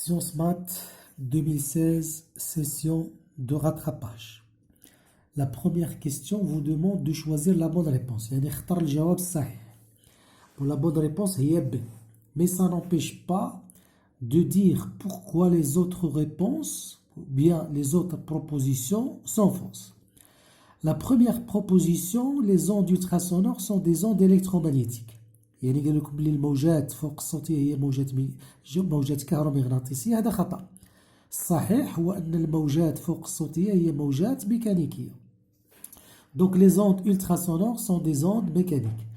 Sciences Maths 2016, session de rattrapage. La première question vous demande de choisir la bonne réponse. يعني اختار الجواب الصحيح. Pour la bonne réponse, هي B. Mais ça n'empêche pas de dire pourquoi les autres réponses, ou bien les autres propositions, sont fausses. La première proposition, les ondes ultrasonores sont des ondes électromagnétiques. يعني قال لكم بلي الموجات فوق الصوتية هي موجات كهرومغناطيسية. هذا خطأ. الصحيح هو أن الموجات فوق الصوتية هي موجات ميكانيكية. Donc les ondes ultrasonores sont des ondes mécaniques.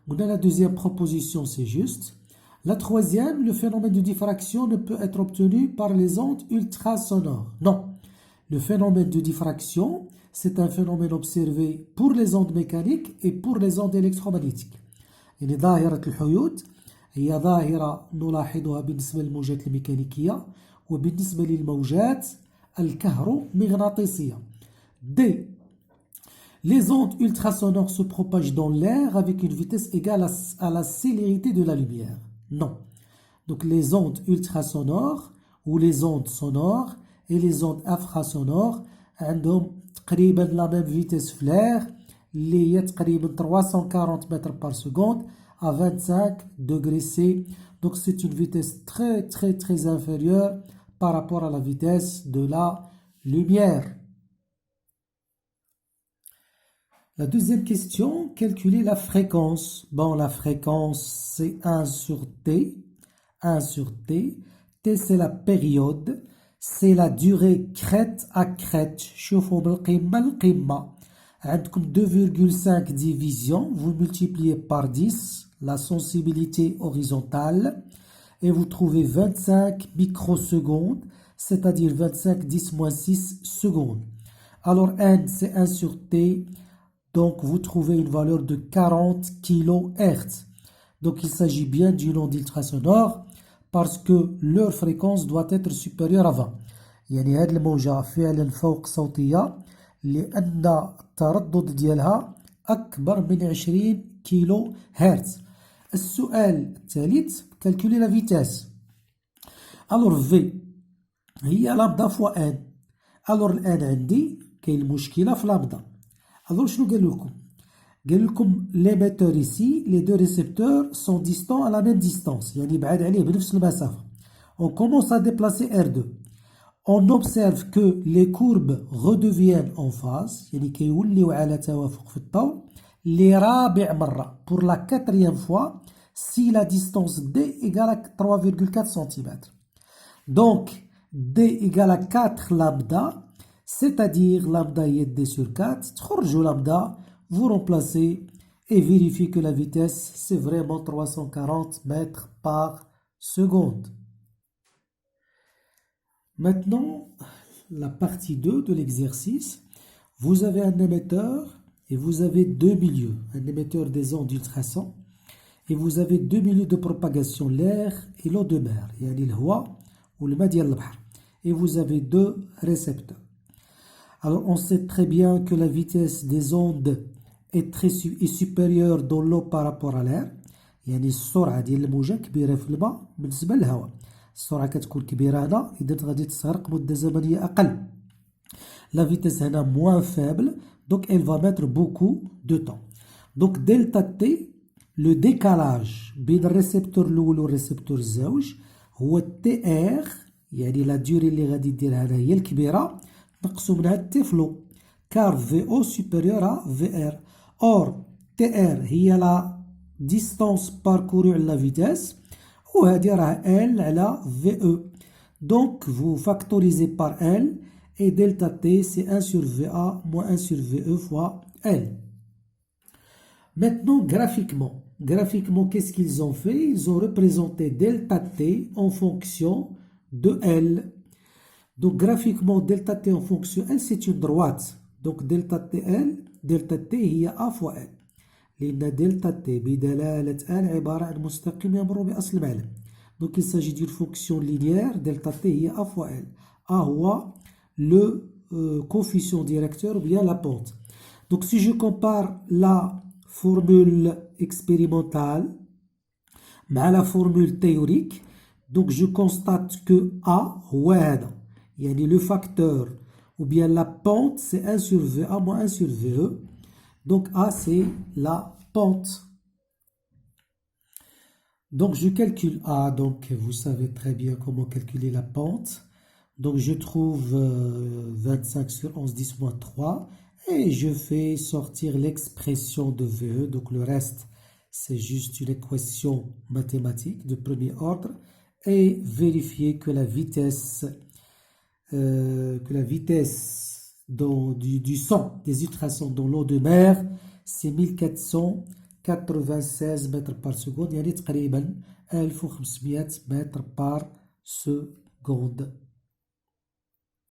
On a la deuxième proposition, c'est juste. La troisième, le phénomène de diffraction ne peut être obtenu par les ondes ultrasonores. Non. Le phénomène de diffraction, c'est un phénomène observé pour les ondes mécaniques et pour les ondes électromagnétiques. يعني ظاهرة الحيود هي ظاهرة نلاحظها بالنسبة للموجات الميكانيكية وبالنسبة للموجات الكهرومغناطيسية. D. Les ondes ultrasonores se propagent dans l'air avec une vitesse égale à la célérité de la lumière. Non. Donc les ondes ultrasonores ou les ondes sonores et les ondes infrasonores عندهم تقريبا la même vitesse في l'air اللي هي تقريبا 340 mètres par seconde à 25 degrés C. Donc c'est une vitesse très inférieure par rapport à la vitesse de la lumière. La deuxième question, calculer la fréquence. Bon, la fréquence, c'est 1 sur T. 1 sur T. T, c'est la période. C'est la durée crête à crête. شوفوا بالقمة للقمة. عندكم 2,5 divisions. Vous multipliez par 10 la sensibilité horizontale. Et vous trouvez 25 microsecondes. C'est-à-dire 25 10 moins 6 secondes. Alors N, c'est 1 sur T. Donc, vous trouvez une valeur de 40 kHz. Donc, il s'agit bien d'une onde ultrasonore parce que leur fréquence doit être supérieure à 20. يعني هذه الموجة فعلا فوق صوتية لأن التردد ديالها أكبر من 20 كيلو هرتز. السؤال الثالث calculer la vitesse. Alors V هي لامدا فوا N. Alors الآن عندي كاين المشكلة في لامدا. Alors, شنو قال لكم؟ قال لكم l'émetteur ici, les deux récepteurs sont distants à la même distance. يعني بعاد عليه بنفس المسافة. On commence à déplacer R2. On observe que les courbes redeviennent en phase. يعني كيوليو على توافق في الطول لرابع مرة. Pour la quatrième fois, si la distance D égale à 3,4 cm. Donc, D égale à 4 lambda. C'est-à-dire lambda est D sur 4, تخرجوا lambda, vous remplacez et vérifiez que la vitesse c'est vraiment 340 mètres par seconde. Maintenant, la partie 2 de l'exercice, vous avez un émetteur et vous avez deux milieux, un émetteur des ondes ultrasons et vous avez deux milieux de propagation, l'air et l'eau de mer, يعني الهواء والماء ديال البحر. Et vous avez deux récepteurs. Alors, on sait très bien que la vitesse des ondes est supérieure dans l'eau par rapport à l'air. يعني السرعة ديال الموجة كبيرة في الماء بالنسبة للهواء. السرعة كتكون كبيرة هنا إذا غادي تستغرق مدة زمنية أقل. La vitesse هنا moins faible, donc elle va mettre beaucoup de temps. Donc delta T, le décalage بين الريسبتور الأول والريسبتور الزوج هو TR, يعني la durée اللي غادي ديرها هنا هي الكبيرة. نقصوا منها التي فلو car VO supérieur à VR. Or TR هي la distance parcourue على la vitesse وهذه راه L على VE. Donc vous factorisez par L et delta T c'est 1 sur VA moins 1 sur VE fois L. Maintenant graphiquement qu'est-ce qu'ils ont fait? Ils ont représenté delta T en fonction de L. Donc graphiquement delta T en fonction L c'est une droite. Donc delta T هي A fois L. لأن delta T بدلالة L عبارة عن مستقيم يمر بأصل المعلم. Donc il s'agit d'une fonction linéaire. Delta T هي A fois L. A هو le coefficient directeur ou bien la pente. Donc si je compare la formule expérimentale مع la formule théorique, Donc je constate que A هو هذا يعني le facteur ou bien la pente c'est 1 sur VA moins 1 sur VE. Donc A c'est la pente. Donc je calcule A, donc vous savez très bien comment calculer la pente. Donc je trouve 25 sur 11 10 moins 3 et je fais sortir l'expression de VE. Donc le reste c'est juste une équation mathématique de premier ordre et vérifier que la vitesse du sang des ultrasons dans l'eau de mer c'est 1496 mètres par seconde يعني تقريبا 1500 متر par seconde.